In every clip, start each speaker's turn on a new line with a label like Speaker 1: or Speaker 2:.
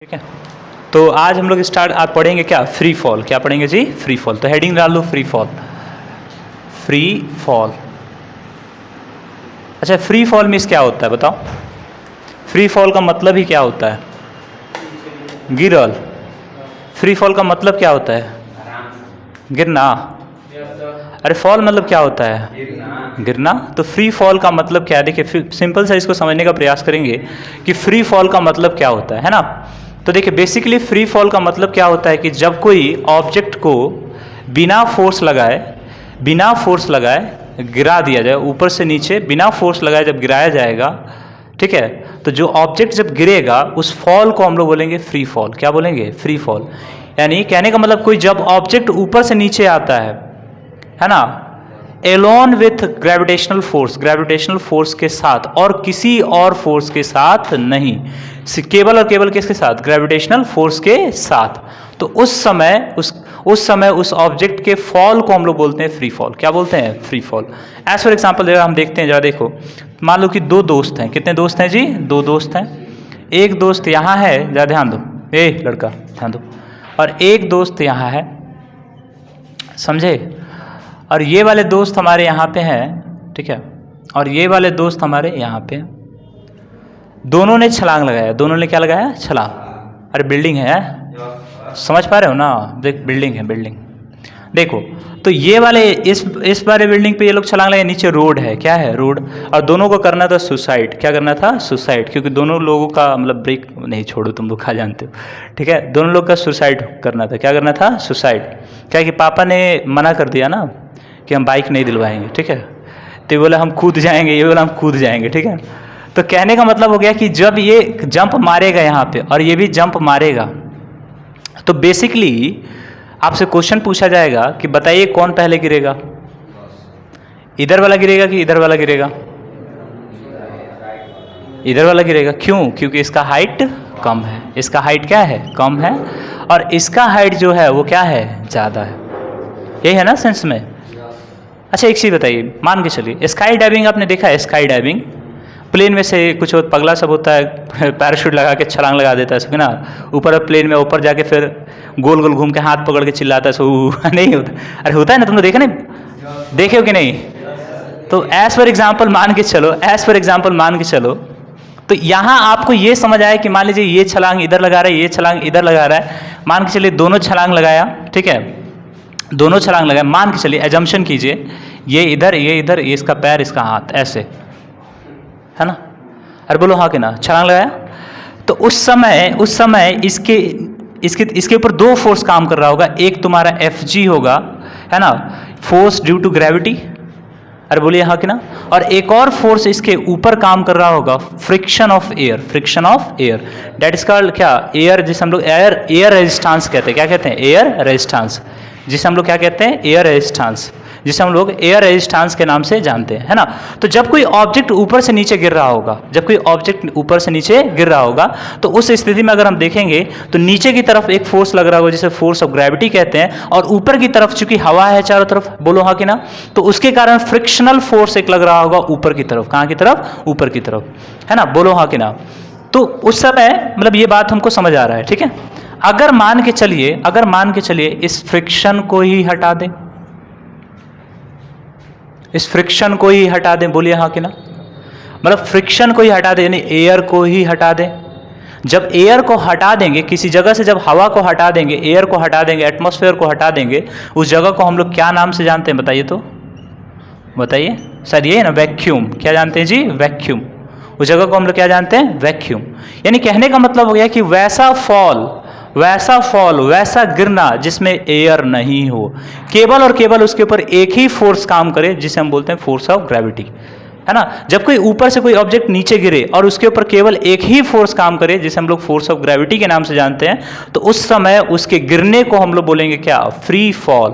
Speaker 1: ठीक है। तो आज हम लोग आज पढ़ेंगे क्या, फ्री फॉल। क्या पढ़ेंगे जी? Free fall. तो हेडिंग डाल दो फ्री फॉल। Free fall. अच्छा, फ्री फॉल मीन्स क्या होता है बताओ? फ्री फॉल का मतलब ही क्या होता है? गिरल। फ्री फॉल का मतलब क्या होता है? गिरना। अरे फॉल मतलब क्या होता है? गिरना। तो फ्री फॉल का मतलब क्या है? देखिए सिंपल सा इसको समझने का प्रयास करेंगे कि फ्री फॉल का मतलब क्या होता है ना। तो देखिए बेसिकली फ्री फॉल का मतलब क्या होता है कि जब कोई ऑब्जेक्ट को बिना फोर्स लगाए गिरा दिया जाए, ऊपर से नीचे बिना फोर्स लगाए जब गिराया जाएगा, ठीक है, तो जो ऑब्जेक्ट जब गिरेगा उस फॉल को हम लोग बोलेंगे फ्री फॉल। क्या बोलेंगे? Free fall. यानी कहने का मतलब कोई जब ऑब्जेक्ट ऊपर से नीचे आता है ना, एलोन विथ ग्रेविटेशनल फोर्स के साथ और किसी और फोर्स के साथ नहीं, केवल और केवल किसके साथ? ग्रेविटेशनल फोर्स के साथ। तो उस समय उस ऑब्जेक्ट के फॉल को हम लोग बोलते हैं फ्री फॉल। क्या बोलते हैं? Free fall. As for example जरा हम देखते हैं, जरा देखो, मान लो कि दो दोस्त हैं। कितने दोस्त हैं जी? दो दोस्त हैं। एक दोस्त यहाँ है, जरा ध्यान दो, लड़का ध्यान दो, और एक दोस्त यहाँ है, समझे? और ये वाले दोस्त हमारे यहाँ पे हैं, ठीक है, और ये वाले दोस्त हमारे यहाँ पे हैं। दोनों ने छलांग लगाया। दोनों ने क्या लगाया? छलांग। अरे बिल्डिंग है, समझ पा रहे हो ना? देख बिल्डिंग है, बिल्डिंग देखो। तो ये वाले इस वाले बिल्डिंग पे ये लोग छलांग लगाए। नीचे रोड है, क्या है? रोड। और दोनों को करना था सुसाइड। क्या करना था? सुसाइड। क्योंकि दोनों लोगों का मतलब ब्रेक नहीं, छोड़ो तुम लोग खा जानते हो, ठीक है, दोनों लोग का सुसाइड करना था। क्या करना था? सुसाइड। क्या कि पापा ने मना कर दिया ना कि हम बाइक नहीं दिलवाएंगे, ठीक है, तो ये बोला हम कूद जाएंगे, ये बोला हम कूद जाएंगे, ठीक है। तो कहने का मतलब हो गया कि जब ये जंप मारेगा यहाँ पे और ये भी जंप मारेगा, तो बेसिकली आपसे क्वेश्चन पूछा जाएगा कि बताइए कौन पहले गिरेगा? इधर वाला गिरेगा कि इधर वाला गिरेगा? इधर वाला गिरेगा। क्यों? क्योंकि इसका हाइट कम है। इसका हाइट क्या है? कम है। और इसका हाइट जो है वो क्या है? ज़्यादा है। यही है ना सेंस में? अच्छा एक चीज़ बताइए, मान के चलिए स्काई डाइविंग आपने देखा है? स्काई डाइविंग प्लेन में से कुछ पगला सब होता है, पैराशूट लगा के छलांग लगा देता है, ना, ऊपर प्लेन में, ऊपर जाके फिर गोल गोल घूम के हाथ पकड़ के चिल्लाता है सो नहीं होता? अरे होता है ना, तुमने देखा नहीं? देखे हो कि नहीं? तो एज फॉर एग्जाम्पल मान के चलो, तो यहाँ आपको ये समझ आया कि मान लीजिए ये छलांग इधर लगा रहा है, ये छलांग इधर लगा रहा है। मान के चलिए दोनों छलांग लगाया, ठीक है, दोनों छलांग लगाया। मान के चलिए एजम्पशन कीजिए ये इधर, ये इसका पैर, इसका हाथ, ऐसे है ना। अरे बोलो हाँ कि ना? छलांग लगाया। तो उस समय इसके ऊपर दो फोर्स काम कर रहा होगा। एक तुम्हारा Fg होगा, है ना, फोर्स ड्यू टू ग्रेविटी। अरे बोलिए हाँ कि ना? और एक और फोर्स इसके ऊपर काम कर रहा होगा, friction of air. That is called क्या? एयर, जिसे हम लोग एयर रेजिस्टेंस कहते हैं। क्या कहते हैं? एयर रेजिस्टेंस, जिसे हम लोग क्या कहते हैं? एयर रेजिस्टेंस, जिसे हम लोग एयर रेजिस्टेंस के नाम से जानते हैं, है ना। तो जब कोई ऑब्जेक्ट ऊपर से नीचे गिर रहा होगा, तो उस स्थिति में अगर हम देखेंगे तो नीचे की तरफ एक फोर्स लग रहा होगा जिसे फोर्स ऑफ ग्रेविटी कहते हैं, और ऊपर की तरफ चूंकि हवा है चारों तरफ, बोलो हाँ कि ना, तो उसके कारण फ्रिक्शनल फोर्स एक लग रहा होगा ऊपर की तरफ। कहाँ की तरफ? ऊपर की तरफ, है ना। बोलो हाँ कि ना? तो उस समय मतलब ये बात हमको समझ आ रहा है, ठीक है। अगर मान के चलिए इस फ्रिक्शन को ही हटा दें, बोलिए हाँ कि ना? मतलब फ्रिक्शन को ही हटा दें, यानी एयर को ही हटा दें। जब एयर को हटा देंगे किसी जगह से, जब हवा को हटा देंगे, एयर को हटा देंगे, एटमॉस्फेयर को हटा देंगे, उस जगह को हम लोग क्या नाम से जानते हैं? बताइए तो, बताइए। शायद ये है ना, वैक्यूम। क्या जानते हैं जी? वैक्यूम। उस जगह को हम लोग क्या जानते हैं? वैक्यूम। यानी कहने का मतलब हो गया कि वैसा फॉल, वैसा गिरना जिसमें एयर नहीं हो, केवल और केवल उसके ऊपर एक ही फोर्स काम करे, जिसे हम बोलते हैं फोर्स ऑफ ग्रेविटी, है ना। जब कोई ऊपर से कोई ऑब्जेक्ट नीचे गिरे और उसके ऊपर केवल एक ही फोर्स काम करे, जिसे हम लोग फोर्स ऑफ ग्रेविटी के नाम से जानते हैं, तो उस समय उसके गिरने को हम लोग बोलेंगे क्या? फ्री फॉल,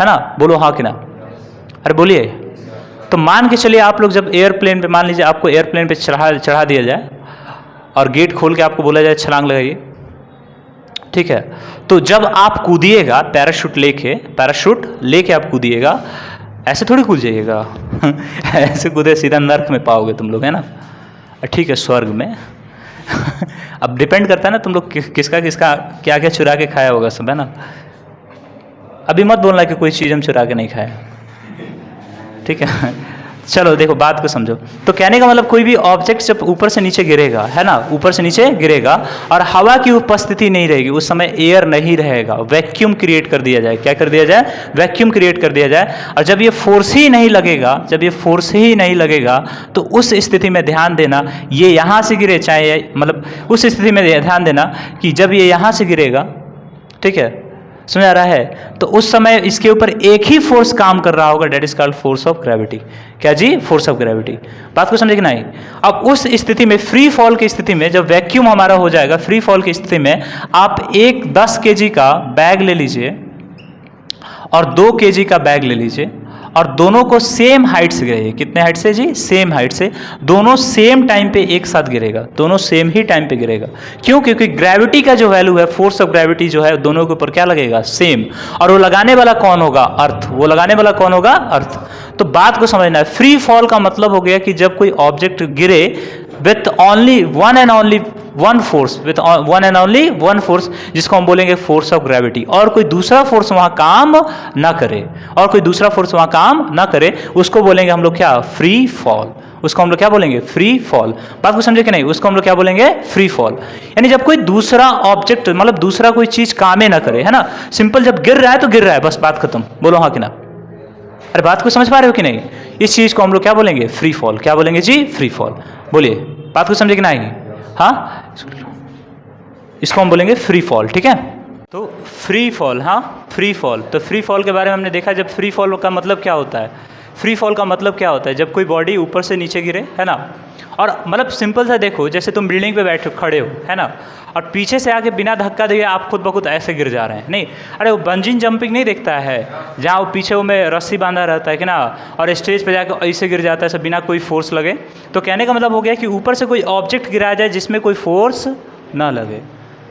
Speaker 1: है ना। बोलो हाँ कि ना? अरे बोलिए। तो मान के चलिए आप लोग जब एयरप्लेन पे, मान लीजिए आपको एयरप्लेन पे चढ़ा दिया जाए और गेट खोल के आपको बोला जाए छलांग लगाइए, ठीक है। तो जब आप कूदिएगा पैराशूट लेके आप कूदिएगा, ऐसे थोड़ी कूद जाइएगा ऐसे कूदे सीधा नर्क में पाओगे तुम लोग, है ना। ठीक है, स्वर्ग में अब डिपेंड करता है ना तुम लोग किसका किसका क्या क्या चुरा के खाया होगा सब, है ना। अभी मत बोलना कि कोई चीज़ हम चुरा के नहीं खाए, ठीक है। चलो देखो बात को समझो। तो कहने का मतलब कोई भी ऑब्जेक्ट जब ऊपर से नीचे गिरेगा, है ना, ऊपर से नीचे गिरेगा और हवा की उपस्थिति नहीं रहेगी, उस समय एयर नहीं रहेगा, वैक्यूम क्रिएट कर दिया जाए। क्या कर दिया जाए? वैक्यूम क्रिएट कर दिया जाए। और जब ये फोर्स ही नहीं लगेगा, जब ये फोर्स ही नहीं लगेगा तो उस स्थिति में ध्यान देना, ये यहाँ से गिरे चाहे मतलब उस स्थिति में ध्यान देना कि जब ये यहाँ से गिरेगा, ठीक है, समझ आ रहा है, तो उस समय इसके ऊपर एक ही फोर्स काम कर रहा होगा, that is called force of gravity. क्या जी? Force of gravity. बात को समझे कि नहीं? अब उस स्थिति में, फ्री फॉल की स्थिति में, जब वैक्यूम हमारा हो जाएगा, फ्री फॉल की स्थिति में आप एक 10 kg का बैग ले लीजिए और 2 kg का बैग ले लीजिए और दोनों को सेम हाइट से गिराइए। कितने हाइट से जी? सेम हाइट से। दोनों सेम टाइम पे एक साथ गिरेगा, दोनों सेम ही टाइम पे गिरेगा। क्यों? क्योंकि ग्रेविटी का जो वैल्यू है, फोर्स ऑफ ग्रेविटी जो है, दोनों के ऊपर क्या लगेगा? सेम। और वो लगाने वाला कौन होगा? अर्थ। वो लगाने वाला कौन होगा? अर्थ। तो बात को समझना है, फ्री फॉल का मतलब हो गया कि जब कोई ऑब्जेक्ट गिरे with only one and only one force, with one and only one force, जिसको हम बोलेंगे फोर्स ऑफ ग्रेविटी, और कोई दूसरा फोर्स वहां काम ना करे, और कोई दूसरा फोर्स वहां काम ना करे, उसको बोलेंगे हम लोग क्या? Free fall. उसको हम लोग क्या बोलेंगे? Free fall. बात को समझे कि नहीं? उसको हम लोग क्या बोलेंगे? Free fall. यानी जब कोई दूसरा ऑब्जेक्ट, मतलब दूसरा कोई चीज कामे ना करे, है ना, सिंपल, जब गिर रहा है तो गिर रहा है, बस बात खत्म। बोलो हाँ कि ना? अरे बात को समझ पा रहे हो कि नहीं? इस चीज को हम लोग क्या बोलेंगे? Free fall. क्या बोलेंगे जी? Free fall. बोलिए, बात को समझे कि नहीं? हाँ, इसको हम बोलेंगे फ्री फॉल, ठीक है। तो फ्री फॉल, हाँ, फ्री फॉल। तो फ्री फॉल के बारे में हमने देखा, जब फ्री फॉल का मतलब क्या होता है। फ्री फॉल का मतलब क्या होता है? जब कोई बॉडी ऊपर से नीचे गिरे, है ना, और मतलब सिंपल सा देखो, जैसे तुम बिल्डिंग पे बैठे खड़े हो, है ना, और पीछे से आके बिना धक्का दिए आप खुद ब खुद ऐसे गिर जा रहे हैं। नहीं, अरे वो बंजिंग जंपिंग नहीं देखता है, जहाँ वो पीछे वो में रस्सी बांधा रहता है कि ना, और स्टेज पे जाकर ऐसे गिर जाता है सब बिना कोई फोर्स लगे। तो कहने का मतलब हो गया कि ऊपर से कोई ऑब्जेक्ट गिराया जाए जिसमें कोई फोर्स ना लगे।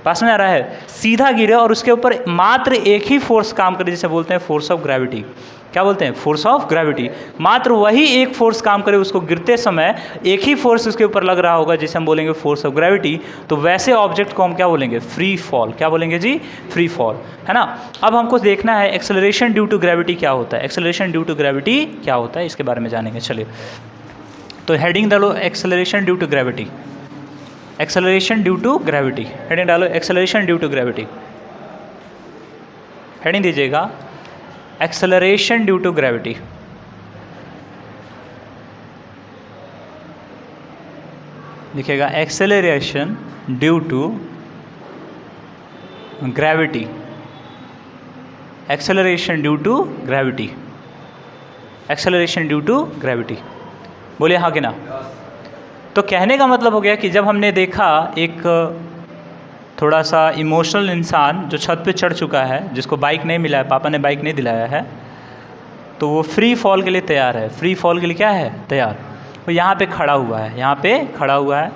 Speaker 1: पास में आ रहा है, सीधा गिरे और उसके ऊपर मात्र एक ही फोर्स काम करे, जिसे बोलते हैं फोर्स ऑफ ग्रेविटी। क्या बोलते हैं? Force of gravity. मात्र वही एक फोर्स काम करे, उसको गिरते समय एक ही फोर्स उसके ऊपर लग रहा होगा, जिसे हम बोलेंगे फोर्स ऑफ ग्रेविटी। तो वैसे ऑब्जेक्ट को हम क्या बोलेंगे? Free fall. क्या बोलेंगे जी? फ्री फॉल, है ना। अब हमको देखना है एक्सेलरेशन ड्यू टू ग्रेविटी क्या होता है। एक्सेलरेशन ड्यू टू ग्रेविटी क्या होता है, इसके बारे में जानेंगे। चलिए, तो हेडिंग डालो acceleration due to gravity. Acceleration due to gravity, heading डालो acceleration due to gravity. Heading दीजिएगा एक्सेलरेशन ड्यू टू ग्रेविटी। लिखिएगा acceleration due to gravity. Acceleration due to gravity. Acceleration due to gravity. बोलिए हाँ कि ना? तो कहने का मतलब हो गया कि जब हमने देखा एक थोड़ा सा इमोशनल इंसान जो छत पे चढ़ चुका है, जिसको बाइक नहीं मिला है, पापा ने बाइक नहीं दिलाया है, तो वो फ्री फॉल के लिए तैयार है। फ्री फॉल के लिए क्या है? तैयार। वो यहाँ पे खड़ा हुआ है, यहाँ पे खड़ा हुआ है,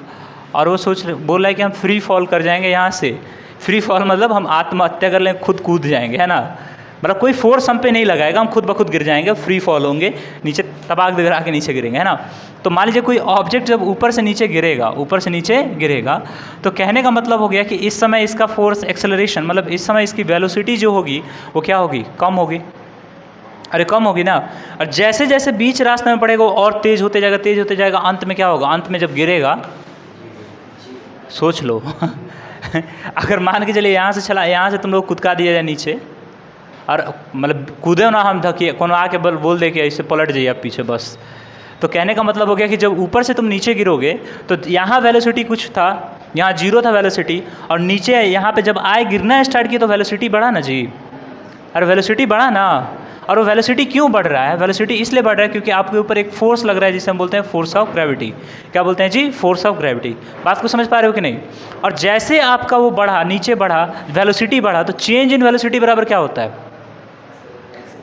Speaker 1: और वो बोल रहा है कि हम फ्री फॉल कर जाएंगे यहाँ से। फ्री फॉल मतलब हम आत्महत्या कर लें, खुद कूद जाएंगे, है ना, मतलब कोई फोर्स हम पे नहीं लगाएगा, हम खुद ब खुद गिर जाएंगे, फ्री फॉल होंगे, नीचे तबाक गिरा के नीचे गिरेंगे, है ना। तो मान लीजिए कोई ऑब्जेक्ट जब ऊपर से नीचे गिरेगा, ऊपर से नीचे गिरेगा, तो कहने का मतलब हो गया कि इस समय इसका फोर्स एक्सेलरेशन, मतलब इस समय इसकी वेलोसिटी जो होगी वो क्या होगी? कम होगी। अरे कम होगी ना। और जैसे जैसे बीच रास्ते में पड़ेगा वो और तेज़ होते जाएगा, तेज़ होते जाएगा, अंत में क्या होगा? अंत में जब गिरेगा, सोच लो अगर मान के चलिए यहाँ से चला, यहाँ से तुम लोग कूदका दिया जाए नीचे, और मतलब कूदे ना हम धकिए, कोनो आके बोल दे कि ऐसे पलट जाइए आप पीछे, बस। तो कहने का मतलब हो गया कि जब ऊपर से तुम नीचे गिरोगे तो यहाँ वेलोसिटी कुछ था, यहाँ जीरो था वेलोसिटी, और नीचे यहाँ पे जब आए गिरना स्टार्ट किया तो वेलोसिटी बढ़ा ना जी। अरे वेलोसिटी बढ़ा ना। और वो वेलोसिटी क्यों बढ़ रहा है? वेलोसिटी इसलिए बढ़ रहा है क्योंकि आपके ऊपर एक फोर्स लग रहा है, जिसे हम बोलते हैं फोर्स ऑफ ग्रेविटी। क्या बोलते हैं जी? Force of gravity. बात को समझ पा रहे हो कि नहीं? और जैसे आपका वो बढ़ा, नीचे बढ़ा, वेलोसिटी बढ़ा, तो चेंज इन वेलोसिटी बराबर क्या होता है?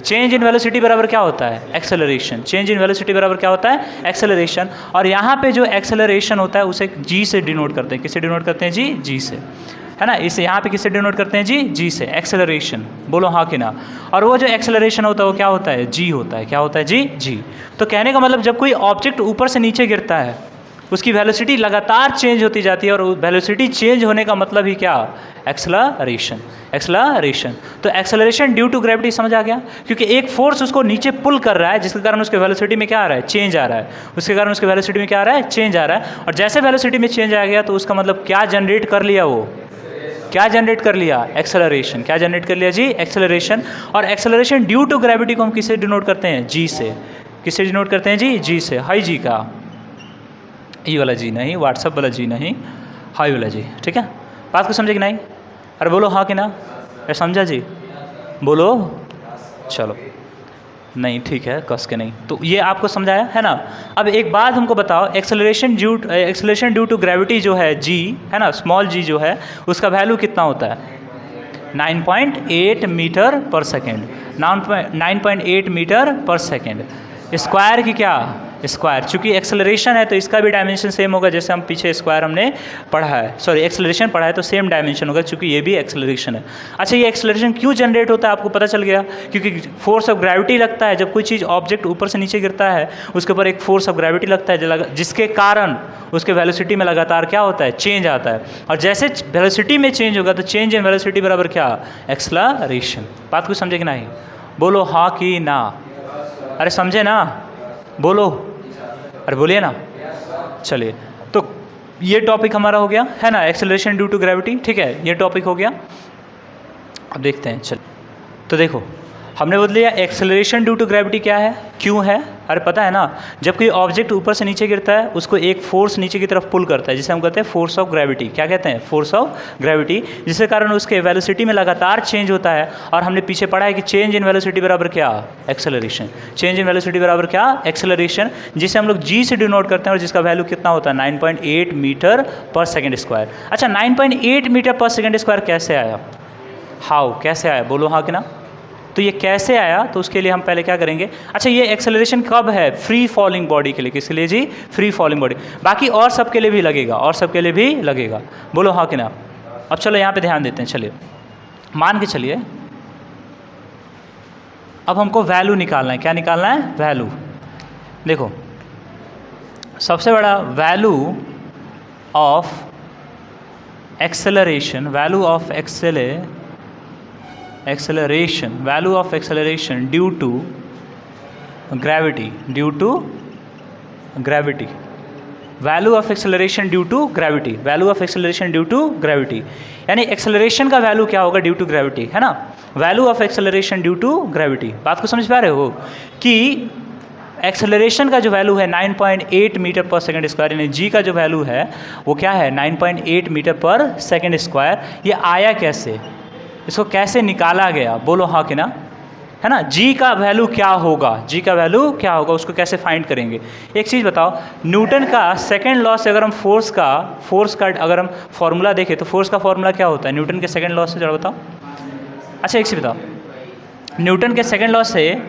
Speaker 1: चेंज इन वेलोसिटी बराबर क्या होता है? एक्सेलरेशन। चेंज इन वेलोसिटी बराबर क्या होता है? एक्सेलरेशन। और यहाँ पे जो एक्सेलरेशन होता है उसे जी से डिनोट करते हैं। किससे डिनोट करते हैं जी? जी से, है ना। इसे यहाँ पे किससे डिनोट करते हैं जी? जी से। एक्सेलरेशन, बोलो हाँ कि ना। और वो जो एक्सेलरेशन होता है वो क्या होता है? जी होता है। क्या होता है जी? जी। तो कहने का मतलब जब कोई ऑब्जेक्ट ऊपर से नीचे गिरता है, उसकी वेलोसिटी लगातार चेंज होती जाती है, और वेलोसिटी चेंज होने का मतलब ही क्या, एक्सेलरेशन। एक्सेलरेशन, तो एक्सेलरेशन ड्यू टू ग्रेविटी समझ आ गया, क्योंकि एक फोर्स उसको नीचे पुल कर रहा है जिसके कारण उसके वेलोसिटी में क्या आ रहा है, चेंज आ रहा है, उसके कारण उसके वेलोसिटी में क्या आ रहा है, चेंज आ रहा है। और जैसे वेलोसिटी में चेंज आ गया तो उसका मतलब क्या जनरेट कर लिया, वो क्या जनरेट कर लिया, एक्सेलरेशन। क्या जनरेट कर लिया जी, एक्सेलरेशन। और एक्सेलरेशन ड्यू टू ग्रेविटी को हम किससे डिनोट करते हैं, जी से। किससे डिनोट करते हैं जी, जी से, हाई जी का, ई वाला जी नहीं, व्हाट्सअप वाला जी नहीं, हाई वाला जी, ठीक है। बात को समझे कि नहीं, अरे बोलो हाँ कि ना, अरे समझा जी, बोलो, चलो नहीं ठीक है, कस के नहीं, तो ये आपको समझाया है ना। अब एक बात हमको बताओ, एक्सेलरेशन ड्यू टू ग्रेविटी जो है जी, है ना, स्मॉल जी जो है, उसका वैल्यू कितना होता है, 9.8 मीटर पर सेकेंड, 9.8 मीटर पर सेकेंड। स्क्वायर की क्या, स्क्वायर, चूंकि एक्सेलरेशन है तो इसका भी डायमेंशन सेम होगा, जैसे हम पीछे स्क्वायर हमने पढ़ा है, सॉरी एक्सेलरेशन पढ़ा है, तो सेम डायमेंशन होगा, चूंकि ये भी एक्सेलरेशन है। अच्छा, ये एक्सेलरेशन क्यों जनरेट होता है आपको पता चल गया, क्योंकि फोर्स ऑफ ग्रेविटी लगता है जब कोई चीज़ ऑब्जेक्ट ऊपर से नीचे गिरता है, उसके ऊपर एक फोर्स ऑफ ग्रेविटी लगता है जिसके कारण उसके वेलोसिटी में लगातार क्या होता है, चेंज आता है। और जैसे वेलोसिटी में चेंज होगा तो चेंज इन वेलोसिटी बराबर क्या, एक्सेलरेशन। बात को समझे कि नहीं, बोलो हाँ कि ना, अरे समझे ना, बोलो, अरे बोलिए ना। चलिए, तो ये टॉपिक हमारा हो गया है ना, एक्सेलरेशन ड्यू टू ग्रेविटी, ठीक है, ये टॉपिक हो गया। अब देखते हैं, चलिए, तो देखो हमने बदल लिया एक्सेलरेशन ड्यू टू ग्रेविटी क्या है, क्यों है, अरे पता है ना, जब कोई ऑब्जेक्ट ऊपर से नीचे गिरता है उसको एक फोर्स नीचे की तरफ पुल करता है, जिसे हम कहते हैं फोर्स ऑफ ग्रेविटी। क्या कहते हैं, फोर्स ऑफ ग्रेविटी, जिसके कारण उसके वेलोसिटी में लगातार चेंज होता है। और हमने पीछे पढ़ा है कि चेंज इन वेलोसिटी बराबर क्या, एक्सेलरेशन। चेंज इन वेलोसिटी बराबर क्या, एक्सेलरेशन, जिसे हम लोग जी से डिनोट करते हैं, और जिसका वैल्यू कितना होता है, 9.8 मीटर पर सेकेंड स्क्वायर। अच्छा, 9.8 मीटर पर सेकेंड स्क्वायर कैसे आया, हाउ, कैसे आया, बोलो हाँ कि ना। तो ये कैसे आया, तो उसके लिए हम पहले क्या करेंगे, अच्छा ये एक्सेलरेशन कब है, फ्री फॉलिंग बॉडी के लिए, किसके लिए जी, फ्री फॉलिंग बॉडी, बाकी और सब के लिए भी लगेगा, और सब के लिए भी लगेगा, बोलो हाँ कि ना। अब चलो यहाँ पे ध्यान देते हैं, चलिए मान के चलिए, अब हमको वैल्यू निकालना है, क्या निकालना है, वैल्यू। देखो सबसे बड़ा value of acceleration, value of acceleration, value of acceleration due to gravity, due to gravity, value of acceleration due to gravity, value of acceleration due to gravity, यानी एक्सेलरेशन का वैल्यू क्या होगा, ड्यू टू ग्रेविटी, है ना, value of acceleration due to gravity. बात को समझ पा रहे हो कि एक्सेलरेशन का जो वैल्यू है 9.8 मीटर पर सेकेंड स्क्वायर, यानी जी का जो वैल्यू है वो क्या है, 9.8 मीटर पर सेकेंड स्क्वायर। ये आया कैसे, इसको कैसे निकाला गया, बोलो हाँ कि ना, है ना। जी का वैल्यू क्या होगा, जी का वैल्यू क्या होगा, उसको कैसे फाइंड करेंगे। एक चीज़ बताओ, न्यूटन का सेकंड लॉ से अगर हम फोर्स का अगर हम फॉर्मूला देखें तो फोर्स का फॉर्मूला क्या होता है, न्यूटन के सेकंड लॉ से, जरा बताओ। अच्छा एक चीज़ बताओ, न्यूटन के सेकंड लॉ से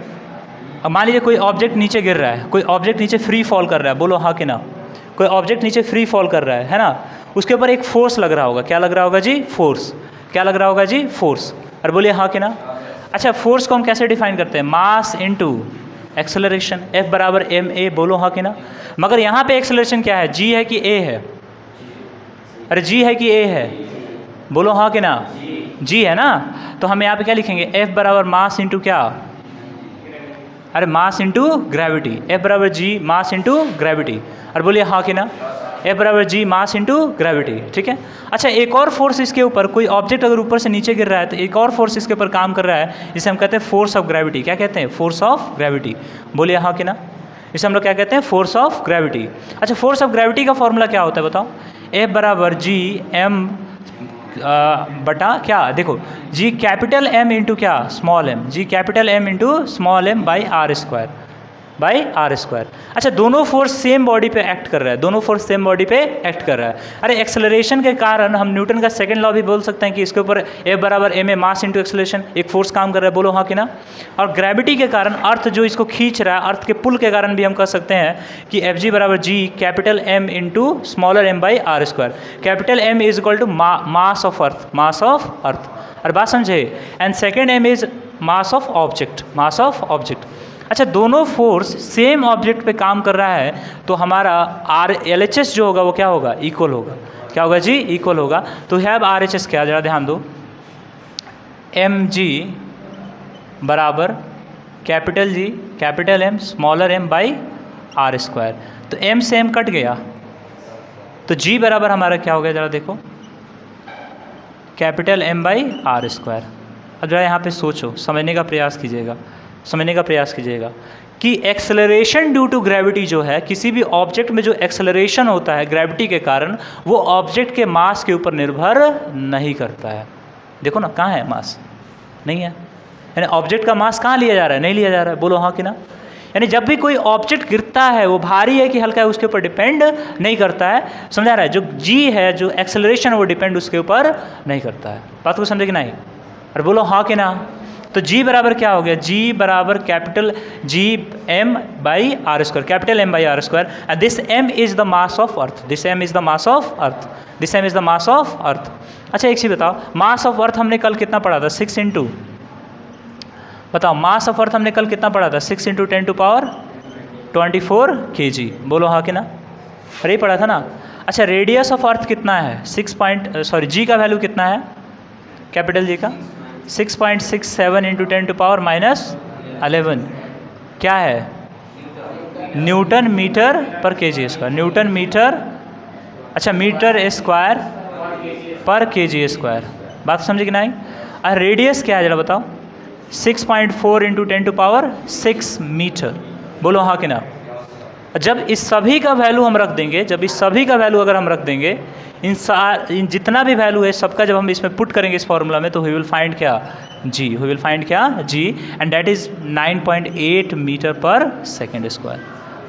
Speaker 1: मान लीजिए कोई ऑब्जेक्ट नीचे गिर रहा है, कोई ऑब्जेक्ट नीचे फ्री फॉल कर रहा है, बोलो हाँ कि ना, कोई ऑब्जेक्ट नीचे फ्री फॉल कर रहा है ना, उसके ऊपर एक फोर्स लग रहा होगा, क्या लग रहा होगा जी, फोर्स, क्या लग रहा होगा जी, फोर्स, और बोलिए हाँ कि ना। अच्छा, फोर्स को हम कैसे डिफाइन करते हैं, मास इनटू एक्सेलरेशन, F बराबर ma, बोलो हाँ कि ना। मगर यहाँ पे एक्सेलरेशन क्या है, g है कि a है, अरे g है कि a है, बोलो हाँ कि ना, g है ना। तो हम यहाँ पे क्या लिखेंगे, F बराबर मास इंटू क्या, अरे मास इंटू ग्रेविटी, F बराबर g मास इंटू ग्रेविटी, और बोलिए हाँ कि ना, F बराबर g मास इंटू ग्रेविटी, ठीक है। अच्छा, एक और फोर्स इसके ऊपर, कोई ऑब्जेक्ट अगर ऊपर से नीचे गिर रहा है तो एक और फोर्स इसके ऊपर काम कर रहा है, जिसे हम कहते हैं फोर्स ऑफ ग्रेविटी। क्या कहते हैं, फोर्स ऑफ ग्रेविटी, बोलिए हाँ कि ना। इसे हम लोग क्या कहते हैं, फोर्स ऑफ ग्रेविटी। अच्छा, फोर्स ऑफ ग्रेविटी का फॉर्मूला क्या होता है बताओ, F बराबर g m बटा क्या, देखो जी कैपिटल M इंटू क्या, small m, G capital M into small m by r square. अच्छा, दोनों फोर्स सेम बॉडी पे एक्ट कर रहा है, दोनों फोर्स सेम बॉडी पे एक्ट कर रहा है। अरे एक्सेलरेशन के कारण हम न्यूटन का सेकंड लॉ भी बोल सकते हैं कि इसके ऊपर F बराबर ma मास इंटू एक्सेलरेशन, एक फोर्स काम कर रहा है, बोलो हाँ कि ना। और ग्रेविटी के कारण अर्थ जो इसको खींच रहा है, अर्थ के पुल के कारण भी हम कह सकते हैं कि Fg बराबर G capital M into smaller m by r square. Capital M is equal to mass of earth, और बात समझे, and second m is mass of object. अच्छा, दोनों फोर्स सेम ऑब्जेक्ट पे काम कर रहा है तो हमारा RLHS जो होगा वो क्या होगा, इक्वल होगा। क्या होगा जी, इक्वल होगा। तो हैव RHS क्या, जरा ध्यान दो, mg बराबर capital G capital M smaller m by r square. तो m से m कट गया तो g बराबर हमारा क्या हो गया, जरा देखो, capital M by r square. अब जरा यहाँ पे सोचो, समझने का प्रयास कीजिएगा, समझने का प्रयास कीजिएगा कि एक्सेलरेशन ड्यू टू ग्रेविटी जो है, किसी भी ऑब्जेक्ट में जो एक्सेलरेशन होता है ग्रेविटी के कारण, वो ऑब्जेक्ट के मास के ऊपर निर्भर नहीं करता है। देखो ना, कहाँ है मास, नहीं है, यानी ऑब्जेक्ट का मास कहाँ लिया जा रहा है, नहीं लिया जा रहा है, बोलो हाँ कि ना। यानी जब भी कोई ऑब्जेक्ट गिरता है वो भारी है कि हल्का है उसके ऊपर डिपेंड नहीं करता है, समझा रहा है। जो जी है, जो एक्सेलरेशन है, वो डिपेंड उसके ऊपर नहीं करता है। बात को समझे कि नहीं, और बोलो हाँ कि ना। तो जी बराबर क्या हो गया, जी बराबर capital G M by r square, capital M by r square. And this m is the mass of earth, this m is the mass of earth, this m is the mass of अर्थ। अच्छा एक चीज़ बताओ, मास of अर्थ हमने कल कितना पढ़ा था, 6 into, बताओ मास of अर्थ हमने कल कितना पढ़ा था, 6 इंटू 10 टू पावर 24 kg, बोलो हाँ कि ना, अरे पढ़ा था ना। अच्छा, रेडियस ऑफ अर्थ कितना है, जी का वैल्यू कितना है, कैपिटल जी का 6.67 इंटू 10 टू पावर -11 क्या है, न्यूटन मीटर पर kg स्क्वायर, न्यूटन मीटर, अच्छा मीटर स्क्वायर पर kg स्क्वायर। बात समझे कि नहीं। और रेडियस क्या है जरा बताओ, 6.4 इंटू 10 टू पावर 6 मीटर, बोलो हाँ कि ना। जब इस सभी का वैल्यू हम रख देंगे, जब इस सभी का वैल्यू अगर हम रख देंगे, इन जितना भी वैल्यू है सबका जब हम इसमें पुट करेंगे इस फॉर्मूला में, तो वी विल फाइंड क्या, जी, वी विल फाइंड क्या, जी, एंड दैट इज 9.8 मीटर पर सेकेंड स्क्वायर।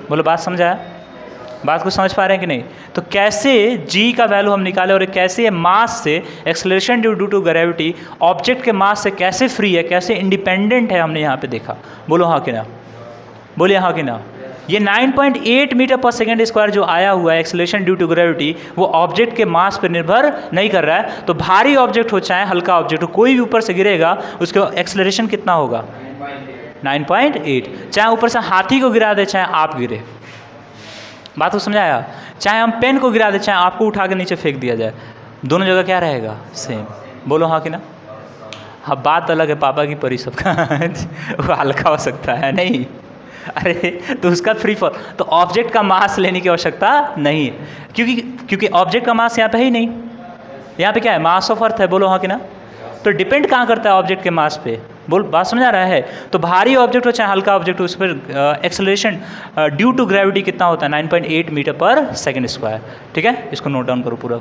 Speaker 1: बोलो बात समझ आया, बात को समझ पा रहे हैं कि नहीं। तो कैसे जी का वैल्यू हम निकाले और कैसे ये मास से, acceleration due to gravity object के मास से कैसे फ्री है, कैसे इंडिपेंडेंट है, हमने यहाँ पे देखा। बोलो हाँ कि ना, बोलिए हाँ कि ना। ये 9.8 मीटर पर सेकेंड स्क्वायर जो आया हुआ है एक्सेलरेशन ड्यू टू ग्रेविटी, वो ऑब्जेक्ट के मास पर निर्भर नहीं कर रहा है। तो भारी ऑब्जेक्ट हो चाहे हल्का ऑब्जेक्ट हो, कोई भी ऊपर से गिरेगा उसका एक्सेलरेशन कितना होगा, 9.8। चाहे ऊपर से हाथी को गिरा दे, चाहे आप गिरे, बात को समझाया, चाहे हम पेन को गिरा दे, चाहे आपको उठा के नीचे फेंक दिया जाए, दोनों जगह क्या रहेगा, सेम। बोलो हाँ कि ना। हाँ, बात अलग है पापा की परी सबका वो हल्का हो सकता है, नहीं, अरे तो उसका फ्री फॉल, तो ऑब्जेक्ट का मास लेने की आवश्यकता नहीं है, क्योंकि ऑब्जेक्ट का मास यहाँ पे है ही नहीं, यहाँ पे क्या है, मास ऑफ अर्थ है। बोलो हाँ कि ना। तो डिपेंड कहाँ करता है, ऑब्जेक्ट के मास पे। बोल, बात समझ आ रहा है। तो भारी ऑब्जेक्ट हो चाहे हल्का ऑब्जेक्ट हो, उस पर एक्सेलरेशन ड्यू टू ग्रेविटी कितना होता है, 9.8 मीटर पर सेकेंड स्क्वायर। ठीक है, इसको नोट डाउन करो पूरा,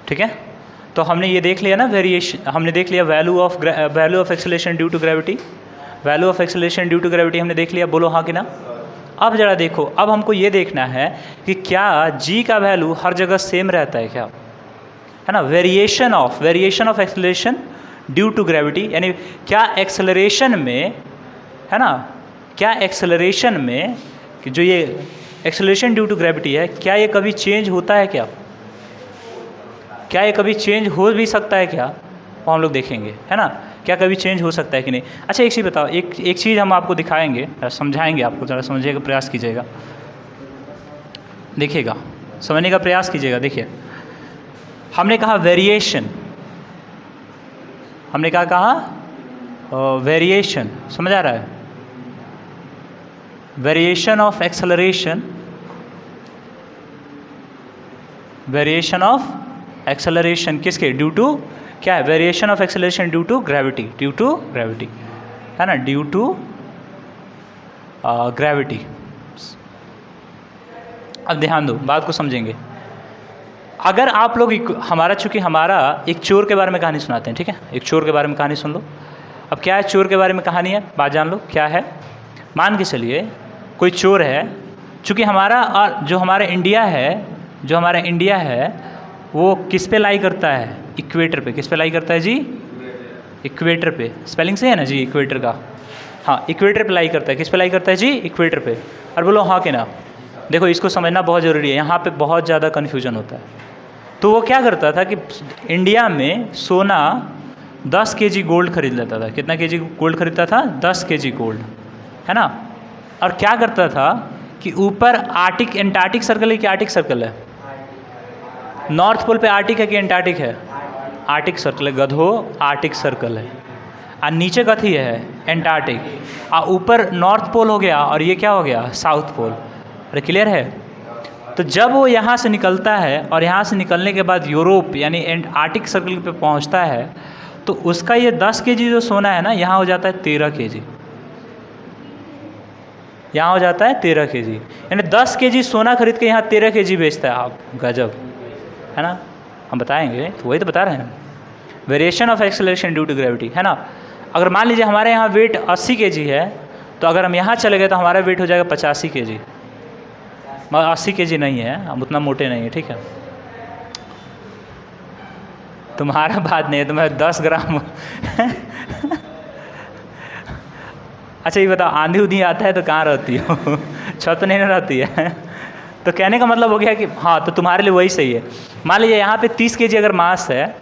Speaker 1: ठीक है। तो हमने ये देख लिया ना वेरिएशन, हमने देख लिया value of acceleration due to gravity, value of acceleration due to gravity हमने देख लिया। बोलो हाँ कि ना। अब जरा देखो, अब हमको ये देखना है कि क्या जी का वैल्यू हर जगह सेम रहता है क्या, है ना। Variation of acceleration due to gravity, यानी क्या एक्सेलरेशन में, है ना, क्या एक्सेलरेशन में जो ये एक्सेलरेशन ड्यू टू ग्रेविटी है, क्या ये कभी चेंज होता है क्या ये कभी चेंज हो भी सकता है क्या, वो हम लोग देखेंगे, है ना। क्या कभी चेंज हो सकता है कि नहीं। अच्छा एक चीज़ बताओ, एक चीज़ हम आपको दिखाएंगे, समझाएंगे आपको, ज़रा समझने का प्रयास कीजिएगा, देखिएगा, समझने का प्रयास कीजिएगा। देखिए, हमने कहा वेरिएशन, हमने क्या कहा, वेरिएशन, समझ आ रहा है, variation of acceleration, variation of acceleration किसके, ड्यू टू क्या है, variation of acceleration due to gravity, due to gravity, है ना, ड्यू टू ग्रेविटी। अब ध्यान दो, बात को समझेंगे। अगर आप लोग चूँकि हमारा एक चोर के बारे में कहानी सुनाते हैं, ठीक है, एक चोर के बारे में कहानी सुन लो। अब क्या है, चोर के बारे में कहानी है, बात जान लो क्या है। मान के चलिए कोई चोर है, चूँकि जो हमारा इंडिया है वो किस पे लाई करता है, इक्वेटर पे। किस पे लाई करता है जी, इक्वेटर पे, स्पेलिंग से है ना जी, इक्वेटर का, हाँ, इक्वेटर पे लाई करता है। किस पे लाई करता है जी, इक्वेटर पे। और बोलो हाँ कि ना। देखो, इसको समझना बहुत ज़रूरी है, यहाँ पे बहुत ज़्यादा कन्फ्यूजन होता है। तो वो क्या करता था कि इंडिया में सोना 10 kg गोल्ड खरीद लेता था। कितना kg गोल्ड खरीदता था? 10 kg गोल्ड, है ना। और क्या करता था कि ऊपर आर्टिक एंटार्क्टिक सर्कल है कि आर्टिक सर्कल है? नॉर्थ पोल पे आर्टिक है कि एंटार्क्टिक है? आर्टिक सर्कल है, गधो आर्टिक सर्कल है। और नीचे कथी है? एंटार्क्टिक। और ऊपर नॉर्थ पोल हो गया और ये क्या हो गया? South pole. अरे क्लियर है? तो जब वो यहाँ से निकलता है और यहाँ से निकलने के बाद यूरोप यानी आर्टिक सर्कल पे पहुँचता है तो उसका ये 10 kg जो सोना है ना, यहाँ हो जाता है 13 kg। यहाँ हो जाता है 13 kg, यानी 10 kg सोना खरीद के यहाँ 13 kg बेचता है। आप गजब, है ना। हम बताएंगे, तो वही तो बता रहे हैं, variation of acceleration due to gravity, है ना। अगर मान लीजिए हमारे यहाँ वेट 80 kg है, तो अगर हम यहाँ चले गए तो हमारा वेट हो जाएगा 85 kg। 80 kg नहीं है, हम उतना मोटे नहीं है, ठीक है। तुम्हारा बात नहीं है, तुम्हें 10 ग्राम अच्छा ये बताओ, आंधी उधी आता है तो कहाँ रहती हो? छत तो नहीं ना रहती है। तो कहने का मतलब हो गया कि हाँ, तो तुम्हारे लिए वही सही है। मान लीजिए यहाँ पे 30 kg अगर मास है,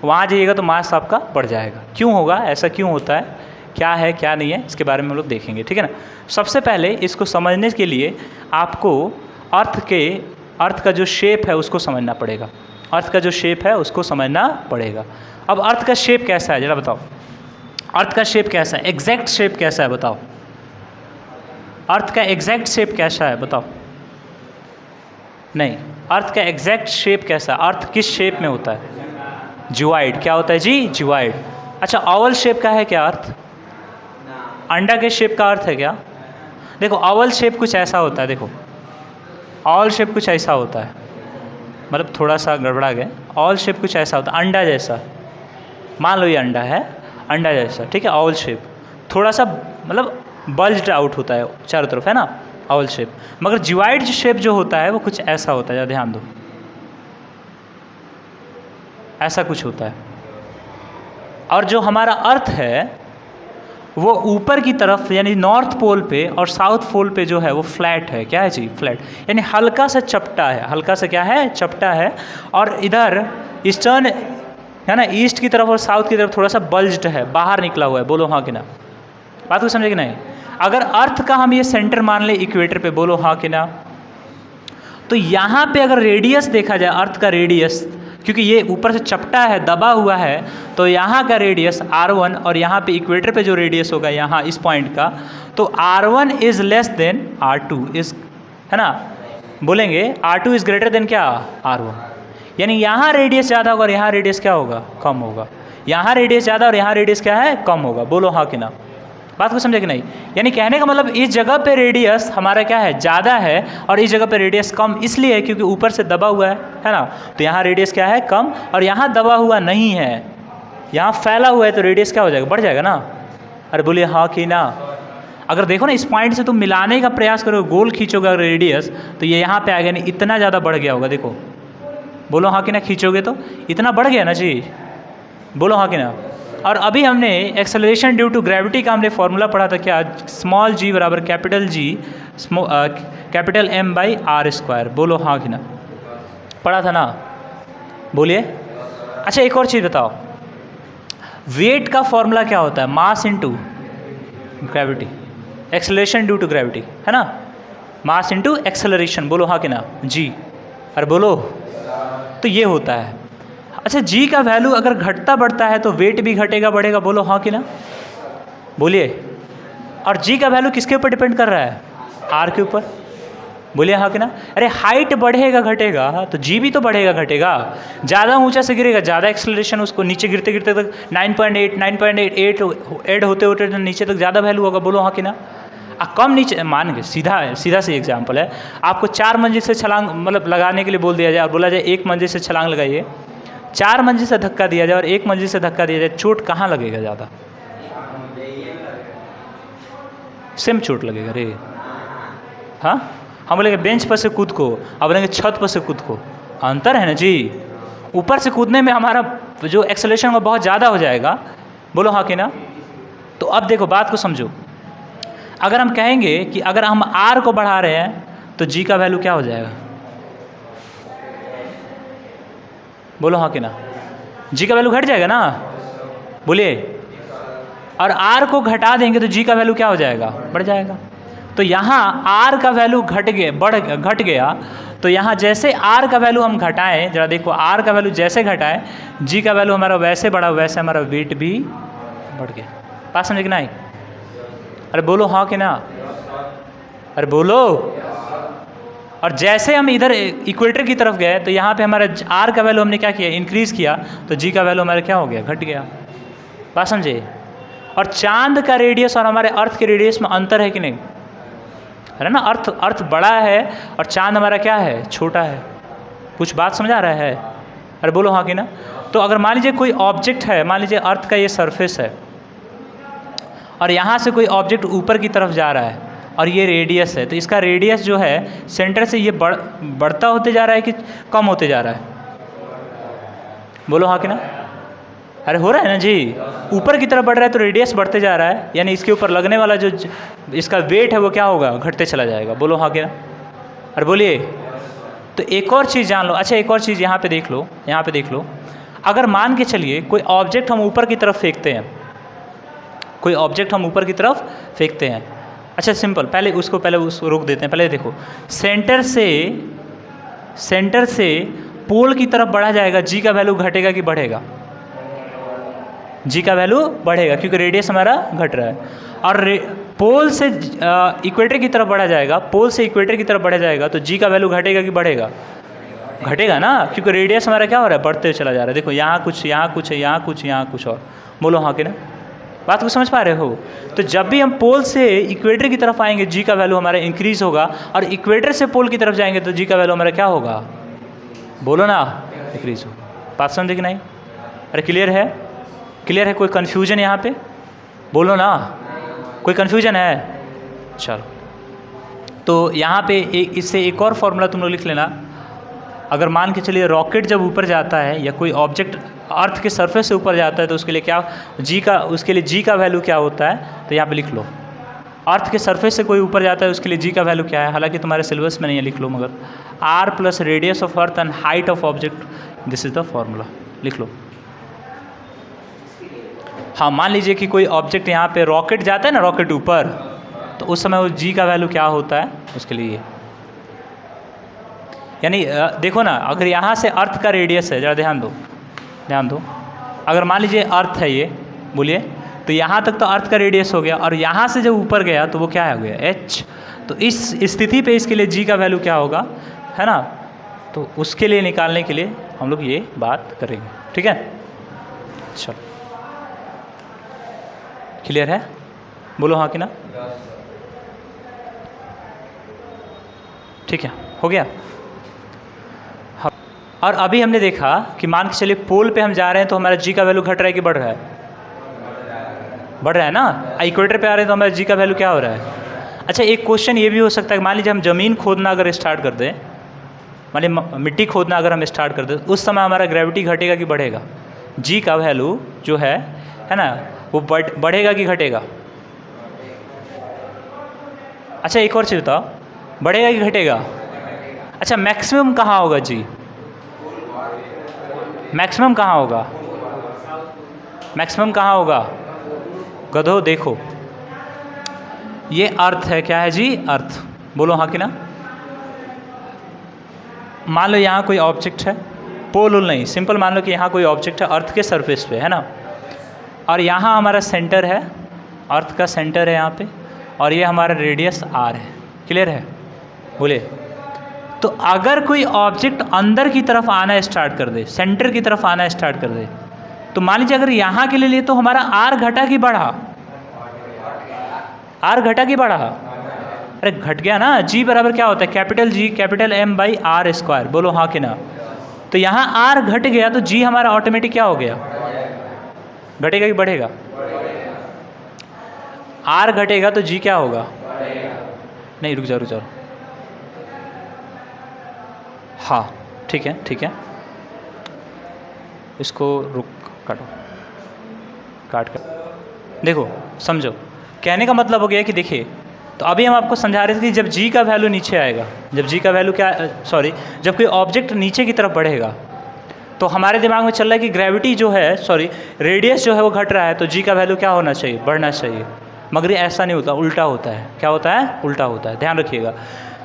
Speaker 1: वहाँ जाइएगा तो मास आपका बढ़ जाएगा। क्यों होगा ऐसा? क्यों होता है, क्या है क्या नहीं है, इसके बारे में हम लोग देखेंगे, ठीक है ना। सबसे पहले इसको समझने के लिए आपको अर्थ का जो शेप है उसको समझना पड़ेगा। अर्थ का जो शेप है उसको समझना पड़ेगा। अब अर्थ का शेप कैसा है, जरा बताओ। अर्थ का शेप कैसा है? एग्जैक्ट शेप कैसा है बताओ। अर्थ का एग्जैक्ट शेप कैसा है बताओ। नहीं, अर्थ का एग्जैक्ट शेप कैसा? अर्थ किस शेप में होता है? ज्यूआइड। क्या होता है जी? ज्यूआइड। अच्छा, ओवल शेप का है क्या अर्थ? अंडा के शेप का अर्थ है क्या? देखो ओवल शेप कुछ ऐसा होता है, देखो ओवल शेप कुछ ऐसा होता है, मतलब थोड़ा सा गड़बड़ा गया। ओवल शेप कुछ ऐसा होता है, अंडा जैसा। मान लो ये अंडा है, अंडा जैसा, ठीक है। ओवल शेप थोड़ा सा मतलब बल्ज्ड आउट होता है चारों तरफ, है ना, ओवल शेप। मगर ज्यूआइड शेप जो होता है वो कुछ ऐसा होता है, ध्यान दो, ऐसा कुछ होता है। और जो हमारा अर्थ है वो ऊपर की तरफ यानी नॉर्थ पोल पे और साउथ पोल पे जो है वो फ्लैट है। क्या है जी? फ्लैट, यानी हल्का सा चपटा है। हल्का सा क्या है? चपटा है। और इधर ईस्टर्न है ना, ईस्ट की तरफ और साउथ की तरफ थोड़ा सा बल्ज्ड है, बाहर निकला हुआ है। बोलो हाँ कि ना। बात को समझे कि नहीं? अगर अर्थ का हम ये सेंटर मान ले इक्वेटर पे, बोलो हाँ कि ना। तो यहाँ पे अगर रेडियस देखा जाए, अर्थ का रेडियस, क्योंकि ये ऊपर से चपटा है, दबा हुआ है, तो यहाँ का रेडियस R1 और यहाँ पे इक्वेटर पे जो रेडियस होगा यहाँ इस पॉइंट का, तो R1 is less than R2 is, है ना। बोलेंगे R2 इज़ ग्रेटर देन क्या? R1। यानी यहाँ रेडियस ज़्यादा होगा और यहाँ रेडियस क्या होगा? कम होगा। यहाँ रेडियस ज़्यादा और यहाँ रेडियस क्या है? कम होगा। बोलो हाँ कि ना। बात को समझे कि नहीं? यानी कहने का मतलब इस जगह पे रेडियस हमारा क्या है? ज़्यादा है, और इस जगह पे रेडियस कम, इसलिए है क्योंकि ऊपर से दबा हुआ है ना। तो यहाँ रेडियस क्या है? कम, और यहाँ दबा हुआ नहीं है, यहाँ फैला हुआ है, तो रेडियस क्या हो जाएगा? बढ़ जाएगा ना। अरे बोलिए हाँ कि ना। अगर देखो ना, इस पॉइंट से तुम मिलाने का प्रयास करो, गोल खींचोगे अगर रेडियस, तो ये यहाँ पे आएगा, नहीं इतना ज़्यादा बढ़ गया होगा। देखो, बोलो हाँ कि ना। खींचोगे तो इतना बढ़ गया ना जी। बोलो हाँ कि ना। और अभी हमने एक्सेलरेशन ड्यू टू ग्रेविटी का हमने फॉर्मूला पढ़ा था, क्या? स्मॉल g बराबर capital G capital M by R square. बोलो हाँ कि ना। पढ़ा था ना? बोलिए। अच्छा एक और चीज़ बताओ, वेट का फॉर्मूला क्या होता है? Mass into gravity, acceleration due to gravity, है ना। Mass into acceleration. बोलो हाँ कि ना। जी, अरे बोलो। तो ये होता है। अच्छा, जी का वैल्यू अगर घटता बढ़ता है तो वेट भी घटेगा बढ़ेगा। बोलो हाँ कि ना। बोलिए। और जी का वैल्यू किसके ऊपर डिपेंड कर रहा है? आर के ऊपर। बोलिए हाँ कि ना। अरे हाइट बढ़ेगा घटेगा तो जी भी तो बढ़ेगा घटेगा। ज़्यादा ऊंचा से गिरेगा, ज़्यादा एक्सेलरेशन, उसको नीचे गिरते गिरते तक 9.8 ऐड होते होते नीचे तक ज़्यादा वैल्यू होगा। बोलो हाँ कि ना। कम नीचे, मान के सीधा सी एग्जाम्पल है, आपको 4 मंजिल से छलांग मतलब लगाने के लिए बोल दिया जाए और बोला जाए 1 मंजिल से छलांग लगाइए, 4 मंजिल से धक्का दिया जाए और 1 मंजिल से धक्का दिया जाए, चोट कहाँ लगेगा ज़्यादा? सेम चोट लगेगा रे। हाँ, हम बोलेंगे बेंच पर से कूद को, अब बोलेंगे छत पर से कूद को, अंतर है ना जी। ऊपर से कूदने में हमारा जो एक्सेलरेशन वो बहुत ज़्यादा हो जाएगा। बोलो हाँ कि ना। तो अब देखो बात को समझो, अगर हम कहेंगे कि अगर हम आर को बढ़ा रहे हैं तो जी का वैल्यू क्या हो जाएगा? बोलो हाँ कि ना। जी का वैल्यू घट जाएगा ना। बोलिए। और r को घटा देंगे तो g का वैल्यू क्या हो जाएगा, बढ़ जाएगा। तो यहाँ r का वैल्यू घट गया, तो यहाँ जैसे r का वैल्यू हम घटाएं, जरा देखो r का वैल्यू जैसे घटाएं, g का वैल्यू हमारा वैसे बढ़ा, वैसे हमारा वेट भी बढ़ गया। बात समझ कि नहीं? अरे बोलो हाँ कि ना, अरे बोलो। और जैसे हम इधर इक्वेटर की तरफ गए तो यहाँ पे हमारा r का वैल्यू हमने क्या किया, इंक्रीज़ किया, तो g का वैल्यू हमारा क्या हो गया, घट गया। बात समझे? और चांद का रेडियस और हमारे अर्थ के रेडियस में अंतर है कि नहीं, है ना? अर्थ बड़ा है और चांद हमारा क्या है, छोटा है। कुछ बात समझ आ रहा है? अरे बोलो हाँ कि ना। तो अगर मान लीजिए कोई ऑब्जेक्ट है, मान लीजिए अर्थ का ये सरफेस है और यहाँ से कोई ऑब्जेक्ट ऊपर की तरफ जा रहा है और ये रेडियस है, तो इसका रेडियस जो है सेंटर से ये बढ़ता होते जा रहा है कि कम होते जा रहा है? बोलो हाँ कि ना। अरे हो रहा है ना जी, ऊपर की तरफ बढ़ रहा है तो रेडियस बढ़ते जा रहा है, यानी इसके ऊपर लगने वाला जो इसका वेट है वो क्या होगा, घटते चला जाएगा। बोलो हाँ कि ना। अरे बोलिए। तो एक और चीज़ जान लो। अच्छा एक और चीज़ यहाँ पे देख लो, यहाँ पे देख लो। अगर मान के चलिए कोई ऑब्जेक्ट हम ऊपर की तरफ फेंकते हैं, कोई ऑब्जेक्ट हम ऊपर की तरफ फेंकते हैं। अच्छा सिंपल, पहले उसको रोक देते हैं। पहले देखो, सेंटर से पोल की तरफ बढ़ा जाएगा, जी का वैल्यू घटेगा कि बढ़ेगा? जी का वैल्यू बढ़ेगा क्योंकि रेडियस हमारा घट रहा है। और पोल से इक्वेटर की तरफ बढ़ा जाएगा, पोल से इक्वेटर की तरफ बढ़ा जाएगा, तो जी का वैल्यू घटेगा कि बढ़ेगा? घटेगा ना, क्योंकि रेडियस हमारा क्या हो रहा है, बढ़ते चला जा रहा है। देखो यहाँ कुछ, यहाँ कुछ है, यहाँ कुछ, यहाँ कुछ और। बोलो हाँ कि ना। बात को समझ पा रहे हो? तो जब भी हम पोल से इक्वेटर की तरफ आएंगे जी का वैल्यू हमारा इंक्रीज होगा, और इक्वेटर से पोल की तरफ जाएंगे तो जी का वैल्यू हमारा क्या होगा? बोलो ना, इंक्रीज होगा। बात समझे कि नहीं? अरे क्लियर है? क्लियर है? कोई कन्फ्यूजन यहाँ पे? बोलो ना, कोई कन्फ्यूजन है? चलो, तो यहाँ पे इससे एक और फॉर्मूला तुम लोग लिख लेना। अगर मान के चलिए रॉकेट जब ऊपर जाता है या कोई ऑब्जेक्ट अर्थ के सरफेस से ऊपर जाता है तो उसके लिए क्या, उसके लिए जी का वैल्यू क्या होता है? तो यहाँ पे लिख लो, अर्थ के सरफेस से कोई ऊपर जाता है उसके लिए जी का वैल्यू क्या है? हालांकि तुम्हारे सिलेबस में नहीं है, लिख लो, मगर r plus radius of earth and height of object, this is the formula. लिख लो। हाँ, मान लीजिए कि कोई ऑब्जेक्ट यहाँ पे रॉकेट जाता है ना, रॉकेट ऊपर, तो उस समय वो जी का वैल्यू क्या होता है उसके लिए? यानी देखो ना, अगर यहाँ से अर्थ का रेडियस है, जरा ध्यान दो, अगर मान लीजिए अर्थ है ये, बोलिए, तो यहाँ तक तो अर्थ का रेडियस हो गया, और यहाँ से जब ऊपर गया तो वो क्या हो गया, h। तो इस स्थिति पे इसके लिए g का वैल्यू क्या होगा, है ना? तो उसके लिए निकालने के लिए हम लोग ये बात करेंगे, ठीक है? चलो, क्लियर है? बोलो हाँ कि ना। ठीक है, हो गया। और अभी हमने देखा कि मान के चलिए पोल पे हम जा रहे हैं तो हमारा जी का वैल्यू घट रहा है कि बढ़ रहा है? बढ़ रहा है ना। इक्वेटर पे आ रहे हैं तो हमारा जी का वैल्यू क्या हो रहा है? अच्छा, एक क्वेश्चन ये भी हो सकता है कि मान लीजिए हम ज़मीन खोदना अगर स्टार्ट कर दें, मान लीजिए मिट्टी खोदना अगर हम स्टार्ट कर दें, उस समय हमारा ग्रेविटी घटेगा कि बढ़ेगा? जी का वैल्यू जो है ना, वो बढ़ेगा कि घटेगा? अच्छा एक और चीज़ बताओ, बढ़ेगा कि घटेगा? अच्छा, मैक्सिमम कहाँ होगा जी? मैक्सिमम कहाँ होगा? मैक्सिमम कहाँ होगा? गधो देखो, ये अर्थ है, क्या है जी? अर्थ। बोलो हाँ कि ना। मान लो यहाँ कोई ऑब्जेक्ट है, पोल नहीं, सिंपल मान लो कि यहाँ कोई ऑब्जेक्ट है अर्थ के सरफेस पे, है ना, और यहाँ हमारा सेंटर है, अर्थ का सेंटर है यहाँ पे, और ये हमारा रेडियस r है। क्लियर है? बोले। तो अगर कोई ऑब्जेक्ट अंदर की तरफ आना स्टार्ट कर दे, सेंटर की तरफ आना स्टार्ट कर दे, तो मान लीजिए अगर यहाँ के लिए तो हमारा r घटा कि बढ़ा? r घटा कि बढ़ा? अरे घट गया ना। g बराबर क्या होता है? Capital G capital M by r square. बोलो हाँ कि ना। तो यहाँ r घट गया तो g हमारा ऑटोमेटिक क्या हो गया? घटेगा कि बढ़ेगा? r घटेगा तो g क्या होगा? नहीं, रुक जाओ। हाँ ठीक है, इसको काट कर देखो, समझो। कहने का मतलब हो गया कि देखिए, तो अभी हम आपको समझा रहे थे कि जब g का वैल्यू नीचे आएगा, जब g का वैल्यू क्या, जब कोई ऑब्जेक्ट नीचे की तरफ बढ़ेगा तो हमारे दिमाग में चल रहा है कि ग्रेविटी जो है, सॉरी रेडियस जो है वो घट रहा है, तो जी का वैल्यू क्या होना चाहिए, बढ़ना चाहिए। मगर ये ऐसा नहीं होता, उल्टा होता है। क्या होता है? उल्टा होता है। ध्यान रखिएगा,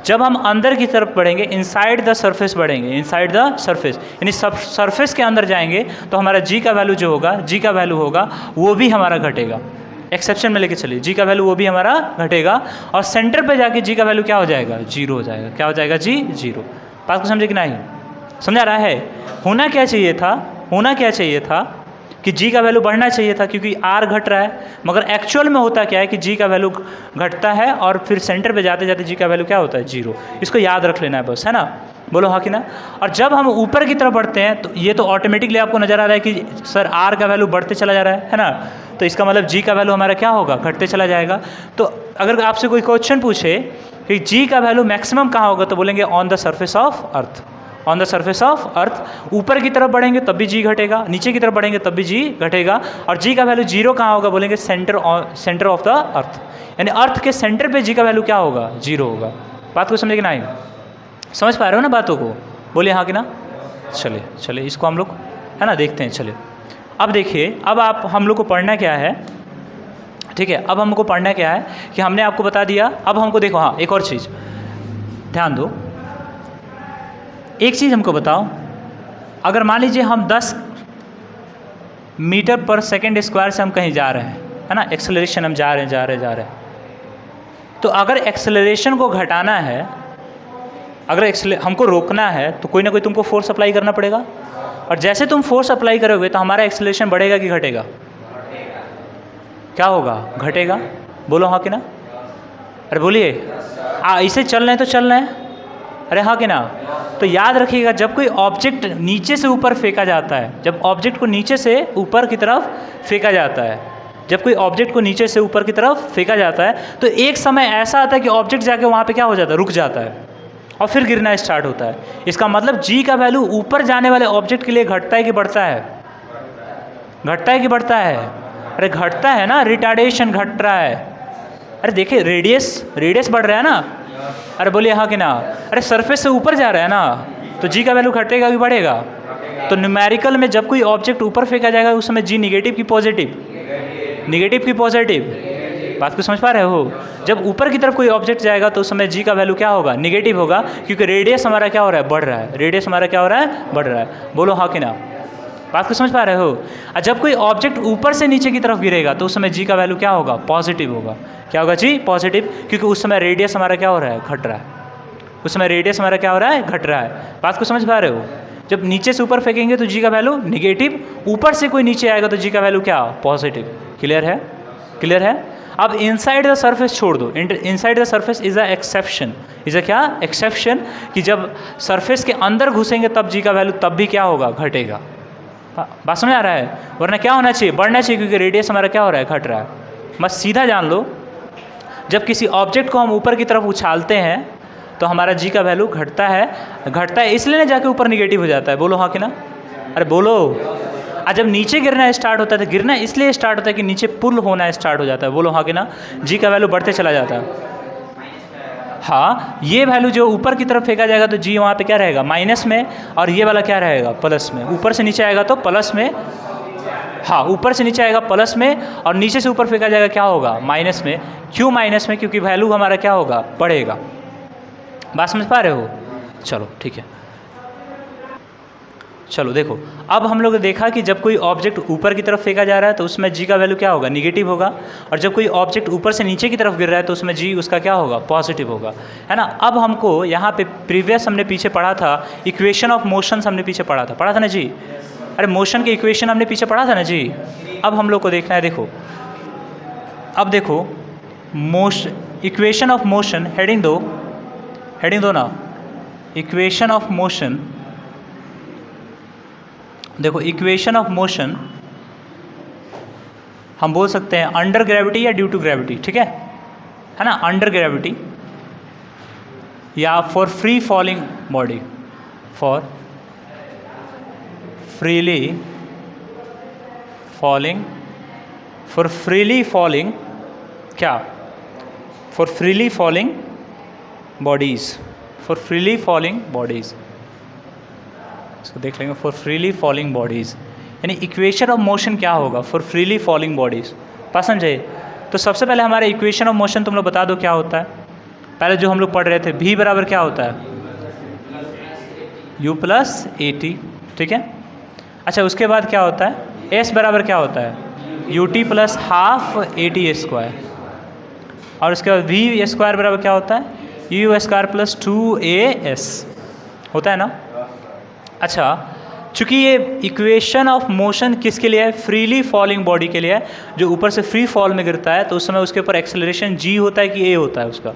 Speaker 1: जब हम अंदर की तरफ बढ़ेंगे, इनसाइड द सरफेस बढ़ेंगे, इनसाइड द सरफेस यानी सरफेस के अंदर जाएंगे, तो हमारा जी का वैल्यू जो होगा, जी का वैल्यू होगा वो भी हमारा घटेगा। एक्सेप्शन में लेके चलिए, जी का वैल्यू वो भी हमारा घटेगा, और सेंटर पे जाके जी का वैल्यू क्या हो जाएगा, जीरो हो जाएगा। क्या हो जाएगा जी? जीरो। बात को समझे कि नहीं? समझा रहा है? होना क्या चाहिए था, होना क्या चाहिए था कि जी का वैल्यू बढ़ना चाहिए था, क्योंकि आर घट रहा है। मगर एक्चुअल में होता क्या है कि जी का वैल्यू घटता है और फिर सेंटर पे जाते जाते जी का वैल्यू क्या होता है, जीरो। इसको याद रख लेना है बस, है ना? बोलो हाँ कि ना? और जब हम ऊपर की तरफ बढ़ते हैं तो ये तो ऑटोमेटिकली आपको नज़र आ रहा है कि सर आर का वैल्यू बढ़ते चला जा रहा है ना? तो इसका मतलब जी का वैल्यू हमारा क्या होगा, घटते चला जाएगा। तो अगर आपसे कोई क्वेश्चन पूछे कि जी का वैल्यू मैक्सिमम कहाँ होगा, तो बोलेंगे on the surface of earth. On the surface of earth. ऊपर की तरफ बढ़ेंगे तब भी जी घटेगा, नीचे की तरफ बढ़ेंगे तब भी जी घटेगा। और जी का वैल्यू जीरो कहाँ होगा, बोलेंगे सेंटर ऑफ द अर्थ, यानी अर्थ के सेंटर पे जी का वैल्यू क्या होगा, जीरो होगा। बात को समझे कि नहीं? समझ पा रहे हो ना बातों को? बोलिए हाँ कि ना? चलिए चलिए, इसको हम लोग है ना देखते हैं। चलिए अब देखिए, अब आप हम लोग को पढ़ना क्या है, ठीक है? अब हमको पढ़ना क्या है कि हमने आपको बता दिया। अब हमको देखो, हाँ एक और चीज़ ध्यान दो, एक चीज़ हमको बताओ, अगर मान लीजिए हम 10 मीटर पर सेकेंड स्क्वायर से हम कहीं जा रहे हैं, है ना, एक्सेलरेशन हम जा रहे हैं, तो अगर एक्सेलरेशन को घटाना है, अगर हमको रोकना है, तो कोई ना कोई तुमको फोर्स अप्लाई करना पड़ेगा। और जैसे तुम फोर्स अप्लाई करोगे तो हमारा एक्सेलरेशन बढ़ेगा कि घटेगा? क्या होगा? घटेगा। बोलो हाँ कि ना? अरे बोलिए, इसे चल रहे हैं तो चल रहे हैं, अरे हाँ कि ना? तो याद रखिएगा, जब कोई ऑब्जेक्ट नीचे से ऊपर फेंका जाता है, जब ऑब्जेक्ट को नीचे से ऊपर की तरफ फेंका जाता है, जब कोई ऑब्जेक्ट को नीचे से ऊपर की तरफ फेंका जाता है, तो एक समय ऐसा आता है कि ऑब्जेक्ट जाके वहाँ पे क्या हो जाता है, रुक जाता है और फिर गिरना स्टार्ट होता है। इसका मतलब जी का वैल्यू ऊपर जाने वाले ऑब्जेक्ट के लिए घटता है कि बढ़ता है? घटता है कि बढ़ता है? अरे घटता है ना, रिटार्डेशन घट रहा है। अरे देखिए, रेडियस बढ़ रहा है ना? अरे बोलिए हाँ कि ना? अरे सरफेस से ऊपर जा रहा है ना, तो जी का वैल्यू घटेगा कि बढ़ेगा? तो न्यूमेरिकल में जब कोई ऑब्जेक्ट ऊपर फेंका जाएगा उस समय जी निगेटिव की पॉजिटिव, निगेटिव की पॉजिटिव। बात को समझ पा रहे हो? जब ऊपर की तरफ कोई ऑब्जेक्ट जाएगा तो उस समय जी का वैल्यू क्या होगा, निगेटिव होगा, क्योंकि रेडियस हमारा क्या हो रहा है, बढ़ रहा है। रेडियस हमारा क्या हो रहा है, बढ़ रहा है। बोलो हाँ कि ना? बात को समझ पा रहे हो? और जब कोई ऑब्जेक्ट ऊपर से नीचे की तरफ गिरेगा तो उस समय जी का वैल्यू क्या होगा, पॉजिटिव होगा। क्या होगा जी? पॉजिटिव, क्योंकि उस समय रेडियस हमारा क्या हो रहा है, घट रहा है। उस समय रेडियस हमारा क्या हो रहा है, घट रहा है। बात को समझ पा रहे हो? जब नीचे से ऊपर फेंकेंगे तो जी का वैल्यू निगेटिव, ऊपर से कोई नीचे आएगा तो जी का वैल्यू क्या, पॉजिटिव। क्लियर है? क्लियर है? अब इनसाइड द सरफेस छोड़ दो, inside the surface is a exception. Is a क्या? एक्सेप्शन, कि जब सरफेस के अंदर घुसेंगे तब जी का वैल्यू तब भी क्या होगा, घटेगा। बात समझ आ रहा है? वरना क्या होना चाहिए, बढ़ना चाहिए, क्योंकि रेडियस हमारा क्या हो रहा है, घट रहा है। बस सीधा जान लो, जब किसी ऑब्जेक्ट को हम ऊपर की तरफ उछालते हैं तो हमारा जी का वैल्यू घटता है इसलिए ना जाके ऊपर निगेटिव हो जाता है। बोलो हाँ कि ना? अरे बोलो। और जब नीचे गिरना स्टार्ट होता है तो गिरना इसलिए स्टार्ट होता है कि नीचे पुल होना स्टार्ट हो जाता है। बोलो हाँ कि ना? जी का वैल्यू बढ़ते चला जाता है। हाँ, ये वैल्यू जो ऊपर की तरफ फेंका जाएगा तो जी वहाँ पे क्या रहेगा, माइनस में, और ये वाला क्या रहेगा, प्लस में। ऊपर से नीचे आएगा तो प्लस में, हाँ ऊपर से नीचे आएगा प्लस में, और नीचे से ऊपर फेंका जाएगा क्या होगा, माइनस में। क्यों माइनस में? क्योंकि वैल्यू हमारा क्या होगा, बढ़ेगा। बात समझ पा रहे हो? चलो ठीक है, चलो देखो, अब हम लोग ने देखा कि जब कोई ऑब्जेक्ट ऊपर की तरफ फेंका जा रहा है तो उसमें जी का वैल्यू क्या होगा, निगेटिव होगा, और जब कोई ऑब्जेक्ट ऊपर से नीचे की तरफ गिर रहा है तो उसमें जी उसका क्या होगा, पॉजिटिव होगा, है ना। अब हमको यहाँ पे प्रीवियस हमने पीछे पढ़ा था, इक्वेशन ऑफ मोशन हमने पीछे पढ़ा था ना जी? अरे मोशन के इक्वेशन हमने पीछे पढ़ा था ना जी? अब हम लोग को देखना है, देखो अब देखो, इक्वेशन ऑफ मोशन, हेडिंग दो ना, इक्वेशन ऑफ मोशन। देखो इक्वेशन ऑफ मोशन हम बोल सकते हैं अंडर ग्रेविटी या ड्यू टू ग्रेविटी, ठीक है ना, अंडर ग्रेविटी या for free falling body, for freely falling, for freely falling, क्या, for freely falling bodies, for freely falling bodies. इसको देख लेंगे फॉर फ्रीली फॉलिंग बॉडीज़, यानी इक्वेशन ऑफ मोशन क्या होगा फॉर फ्रीली फॉलिंग बॉडीज़, बात समझे। तो सबसे पहले हमारे इक्वेशन ऑफ मोशन तुम लोग बता दो क्या होता है। पहले जो हम लोग पढ़ रहे थे v बराबर क्या होता है u प्लस ए टी, ठीक है। अच्छा उसके बाद क्या होता है s बराबर क्या होता है U T plus half A T square, और उसके बाद v स्क्वायर बराबर क्या होता है यू स्क्वायर प्लस 2as होता है ना। अच्छा चूँकि ये इक्वेशन ऑफ मोशन किसके लिए है, फ्रीली फॉलिंग बॉडी के लिए है, जो ऊपर से फ्री फॉल में गिरता है तो उस समय उसके ऊपर एक्सेलरेशन g होता है कि a होता है उसका।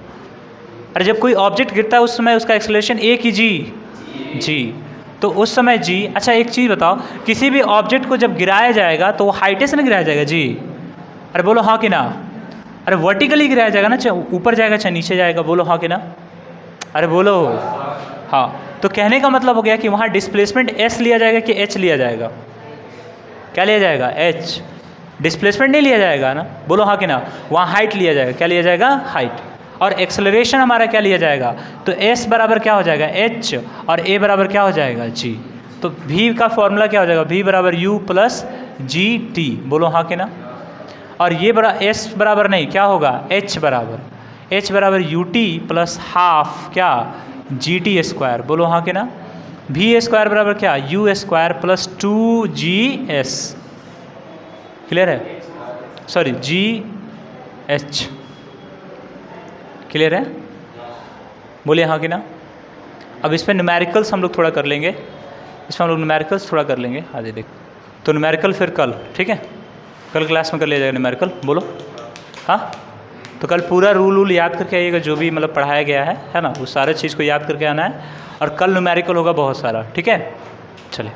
Speaker 1: अरे जब कोई ऑब्जेक्ट गिरता है उस समय उसका एक्सेलरेशन a की g, तो उस समय g। अच्छा एक चीज़ बताओ, किसी भी ऑब्जेक्ट को जब गिराया जाएगा तो वो हाइटे से नहीं गिराया जाएगा जी, अरे बोलो हाँ कि ना। अरे वर्टिकली गिराया जाएगा ना, चाहे ऊपर जाएगा चाहे नीचे जाएगा, बोलो हाँ कि ना, अरे बोलो हाँ। तो कहने का मतलब हो गया कि वहाँ डिस्प्लेसमेंट s लिया जाएगा कि h लिया जाएगा, क्या लिया जाएगा h, डिस्प्लेसमेंट नहीं लिया जाएगा ना, बोलो हाँ कि ना। वहाँ हाइट लिया जाएगा, क्या लिया जाएगा हाइट, और एक्सेलरेशन हमारा क्या लिया जाएगा, तो s बराबर क्या हो जाएगा h और a बराबर क्या हो जाएगा g। तो v का फॉर्मूला क्या हो जाएगा v बराबर u प्लस जी टी, बोलो हाँ कि ना। और ये s बराबर नहीं क्या होगा h बराबर यू टी प्लस हाफ क्या जी टी स्क्वायर, बोलो हाँ कि ना। v स्क्वायर बराबर क्या u square plus 2gs, clear है, सॉरी gh, क्लियर है, बोलिए हाँ कि ना। अब इस पर न्यूमेरिकल्स हम लोग थोड़ा कर लेंगे, इसमें हम लोग न्यूमेरिकल्स थोड़ा कर लेंगे आज देख। तो न्यूमेरिकल फिर कल, ठीक है, कल क्लास में कर लिया जाएगा न्यूमेरिकल, बोलो हाँ। तो कल पूरा रूल याद करके आइएगा, जो भी मतलब पढ़ाया गया है ना, वो सारे चीज़ को याद करके आना है, और कल न्यूमेरिकल होगा बहुत सारा, ठीक है। चलिए।